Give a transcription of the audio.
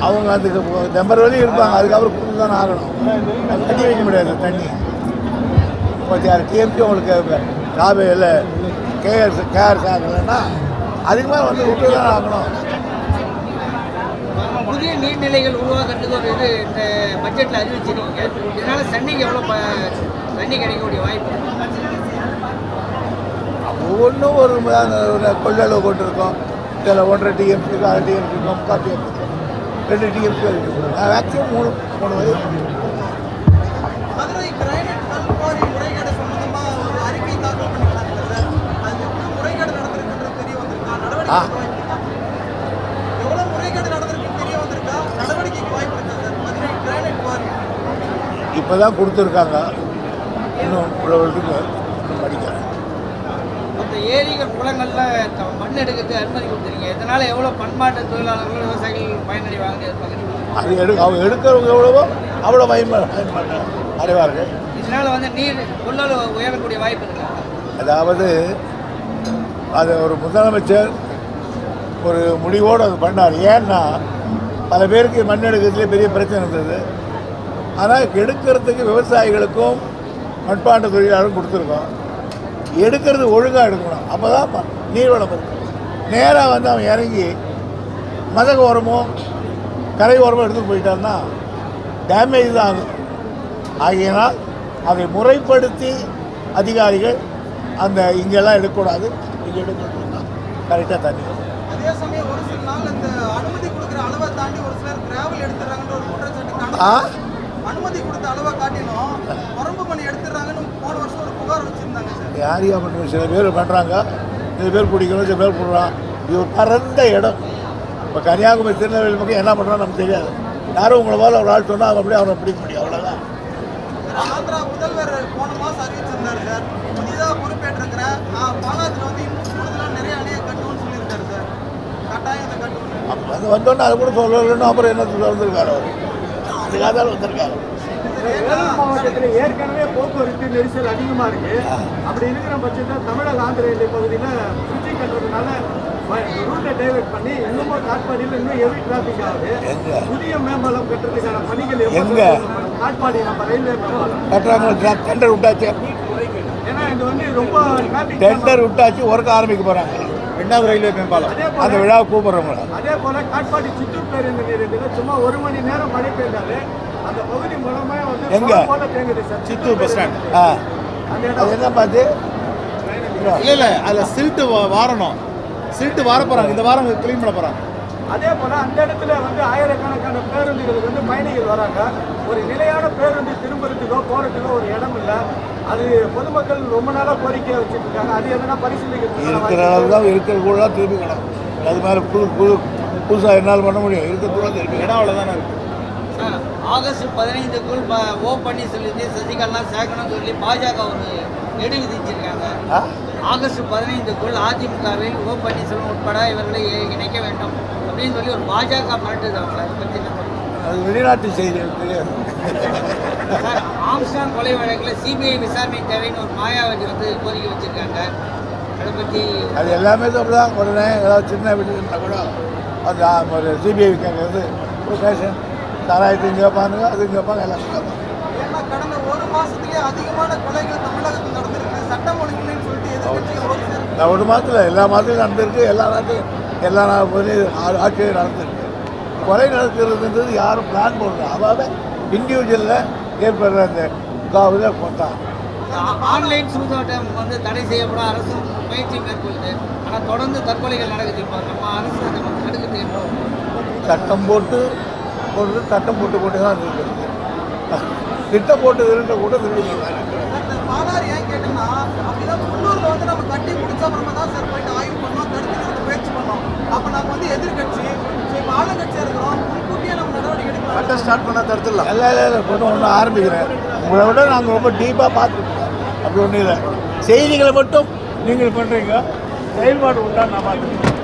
அவங்க அதுக்கு டெம்பரவரி இருப்பாங்க, அதுக்கப்புறம் புது தானே ஆகணும். தண்ணி வைக்க முடியாது. தண்ணி 36 டிஎம்கே உங்களுக்கு காவேரியில் கேஆர்ஸ் ஆகலைன்னா அதுக்கு மேலே வந்து விட்டு தான் ஆகணும். புதிய நீர்நிலைகள் உருவாக்குறதுக்கு ஒரு இது இந்த பட்ஜெட்டில் அறிவிச்சிருக்கீங்க. இதனால் சென்னைக்கு எவ்வளோ தண்ணி கிடைக்கக்கூடிய வாய்ப்பு? ஒவ்வொன்றும் ஒரு கொள்ளளவு கொண்டிருக்கோம். இதில் 1.5 டிஎம்சி இருக்கு, 1/2 டிஎம்சி இருக்கும், 3/4 டிஎம்சி 2 டிஎம்சி இருக்குது. மேக்ஸிமம் 3 வரை. மதுரை கிரைனைட் கல்குவாரி முறைகேடு சம்பந்தமாக ஒரு அறிக்கை தாக்கல் பண்ணிக்கிறாங்க சார். அது முறைகேடு நடந்திருக்குன்றது தெரிய வந்திருக்கா? நடவடிக்கை எவ்வளோ முறைகேடு நடந்திருக்குன்னு தெரிய வந்திருக்கா? நடவடிக்கைக்கு வாய்ப்பு இருக்கா சார்? மதுரை கிரைனைட் குவாரி இப்போ தான் கொடுத்துருக்காங்க. இன்னும் படிக்கிறேன். அந்த ஏரிகள் குளங்களில் மண் எடுக்கிறதுக்கு அனுமதி கொடுத்துருங்க. இதனால் எவ்வளோ பண்பாட்டு தொழிலாளர்கள் விவசாயிகள் பயனடைவாங்க எதிர்பார்க்குறீங்க? அது அவங்க எடுக்கிறவங்க எவ்வளவோ அவ்வளோ அடைவார்கள். இதனால் வந்து நீர் கொள்ளளவு உயரக்கூடிய வாய்ப்பு இருக்கா? அதாவது அது ஒரு முதலமைச்சர் ஒரு முடிவோடு அது பண்ணார். ஏன்னா பல பேருக்கு மண் எடுக்கிறதுலேயே பெரிய பிரச்சனை இருந்தது. ஆனால் எடுக்கிறதுக்கு விவசாயிகளுக்கும் மண்பாண்ட தொழிலாளரும் கொடுத்துருக்கோம். எடுக்கிறது ஒழுங்காக எடுக்கணும். அப்போ தான் நீர்வளம் இருக்கும். நேராக வந்து அவன் இறங்கி மதக ஓரமோ கரை ஓரமோ எடுத்துகிட்டு போயிட்டான்னா டேமேஜ் தான் ஆகும். ஆகையினால் அதை முறைப்படுத்தி அதிகாரிகள் அந்த இங்கெல்லாம் எடுக்கக்கூடாது, இங்கே எடுக்கணும்னா கரெக்டாக தண்ணி. அதே சமயம் ஒரு சில நாள் இந்த அனுமதி கொடுக்குற அளவை தாண்டி ஒரு சிலர் கிராவல் எடுத்துறாங்கன்ற ஒரு குற்றச்சாட்டு. அனுமதி கொடுத்த அளவை காட்டிலும் வரம்பு பண்ணி எடுத்துறாங்கன்னு போன வருஷம் ஒரு புகார் வச்சிருந்தாங்க சார். யாரையா பண்ணுவோம்? சில பேர் பண்ணுறாங்க, சில பேர் பிடிக்கணும், சில பேர் போடுறான். இது ஒரு பரந்த இடம். இப்போ கன்னியாகுமரி திருநெல்வேலி பக்கம் என்ன பண்ணுறான்னு நமக்கு தெரியாது. யாரும் உங்களை போல ஒரு ஆள் சொன்னால் அவங்க அப்படியே அவனை பிடிக்க முடியும். அவ்வளோதான். ஆந்திரா முதல்வர் போன மாதம் அறிவிச்சிருந்தார் சார். புதிதாக பொறுப்பேற்றிருக்கிறேன் பாலாத்தில் வந்து இன்னும் கூடுதலாக நிறைய அணையை கட்டுவோம்னு சொல்லியிருக்காரு சார். கட்டாயம் அதை கட்டுவோம். அது வந்தோன்னே அது கூட சொல்லலைன்னா அப்புறம் என்ன வந்திருக்காரு அவர். அதுக்காக தான் வந்திருக்காரு. வேலூர் மாவட்டத்தில் ஏற்கனவே போக்குவரத்து நெரிசல் அதிகமாக இருக்கு. அப்படி இருக்கிற பட்சத்தில் தமிழக ஆந்திர எல்லை பகுதியில் சுற்றி கட்டுறதுனால ரூட்டை டைவர்ட் பண்ணி இன்னமும் காட்பாடியில் இன்னும் ஹெவி டிராஃபிக் ஆகுது. புதிய மேம்பாலம் கட்டுறதுக்கான பணிகள் எங்க காட்பாடி நம்ம ரயில்வே மேம்பாலம் கட்டுறாங்க. டெண்டர் விட்டாச்சு. ஏன்னா இது வந்து ரொம்ப டிராஃபிக். டெண்டர் விட்டாச்சு, ஒர்க் ஆரம்பிக்க போகிறாங்க. 2வது ரயில்வே மேம்பாலம் அந்த விழாவை கூப்பிடுறவங்க. அதே போல காட்பாடி சித்தூர் பேருந்து நிலையத்தில் சும்மா 1 மணி நேரம் மழை பெய்தாலே அந்த பகுதி மூலமா வந்து எங்க சித்தூர் பஸ் ஸ்டாண்ட் அது என்ன பார்த்து இல்லை அதில் சில்ட்டு வாரணும். சில்ட்டு வார போகிறாங்க. இந்த வாரம் க்ளீன் பண்ண போகிறாங்க. அதே போல் அந்த இடத்துல வந்து ஆயிரக்கணக்கான பேருந்துகளுக்கு வந்து பயணிகள் வராங்க. ஒரு நிலையான பேருந்து திரும்புறதுக்கோ போகிறதுக்கோ ஒரு இடம் இல்லை. அது பொதுமக்கள் ரொம்ப நாளாக கோரிக்கையை வச்சுட்டு இருக்காங்க. அது எதனா பரிசீலிக்க இருக்கிற அளவு தான் இருக்கிற கூட திருப்பி கிடக்கும். அது மாதிரி புதுசாக என்னால் பண்ண முடியும். இருக்கிற திருப்பி இடம் அவ்வளோதானே இருக்குது. ஆகஸ்ட் 15க்குள் ஓ பன்னீர்செல்வத்தை சசிகலா சேர்க்கணும்னு சொல்லி பாஜக ஒரு நெடு விதிச்சிருக்காங்க. ஆகஸ்ட் 15க்குள் அதிமுகவில் ஓ பன்னீர்செல்வம் உட்பட இவர்களை இணைக்க வேண்டும் அப்படின்னு சொல்லி ஒரு பாஜக மிரட்டுது. அவங்க அதை பற்றி அது வெளிநாட்டு செய்தி தெரியாது. சார், ஆம்ஸ்டாங் கொலை வழக்கில் சிபிஐ விசாரணை தேவைன்னு ஒரு மாயாவதி வந்து கோரிக்கை வச்சிருக்காங்க. அதை பற்றி அது எல்லாமே தான். உடனே ஏதாவது சின்ன வீடு இருந்தால் கூட அந்த ஒரு சிபிஐ கேட்கறது ப்ரொஃபஷன் சாராயத்தை இங்கே கேட்பாங்க, அது கேட்பாங்க, எல்லாம் கேட்பாங்க. ஏன்னா கடந்த ஒரு மாசத்துலேயே அதிகமான கொலைகள் தமிழகத்தில் நடந்திருக்கு. சட்டம் ஒழுங்குன்னு சொல்லிட்டு எதிர்கட்சிகள் ஒரு மாதத்தில் எல்லா மாதத்துலையும் நடந்திருக்கு. எல்லா நாட்டும் எல்லா ஆட்சியும் நடந்திருக்கு. கொலை நடக்கிறதுன்றது யாரும் பிளான் போடுறது. அதாவது இண்டிவிஜுவலில் ஏற்படுற அந்த இதாக போட்டாங்க. ஆன்லைன் சூதாட்டம் வந்து தடை செய்யப்பட அரசு முயற்சி மேற்கொள்ளுது. ஆனால் தொடர்ந்து தற்கொலைகள் நடக்குது. இப்போ நம்ம அரசு அதை தடுக்கிறது. சட்டம் போட்டு சட்டம் போட்டு தான் இருக்குது. திட்டம் போட்டு திருட்ட கூட மாநாடு ஏன் கேட்டோம்னா அப்படிதான் உள்ளூரில் வந்து நம்ம கட்டி முடிச்ச அப்புறமா தான் சார் போயிட்டு ஆய்வு பண்ணோம், தடுத்து முயற்சி பண்ணோம். அப்போ நம்ம வந்து எதிர்கட்சி இப்போ ஆளுங்கட்சியாக இருக்கிறோம். முன்கூட்டியே நம்ம நடவடிக்கை எடுக்கலாம். கரெக்டாக ஸ்டார்ட் பண்ணால் தடுத்துடலாம். எல்லாம் கொண்டு ஒன்று ஆரம்பிக்கிறேன். உங்களை விட நாங்கள் ரொம்ப டீப்பாக பார்த்துருக்கோம். அப்படி ஒன்றும் இல்லை. செய்திகளை மட்டும் நீங்கள் பண்ணுறீங்க, செயல்பாடு உண்டான்னு நான் பார்த்துருக்கேன்.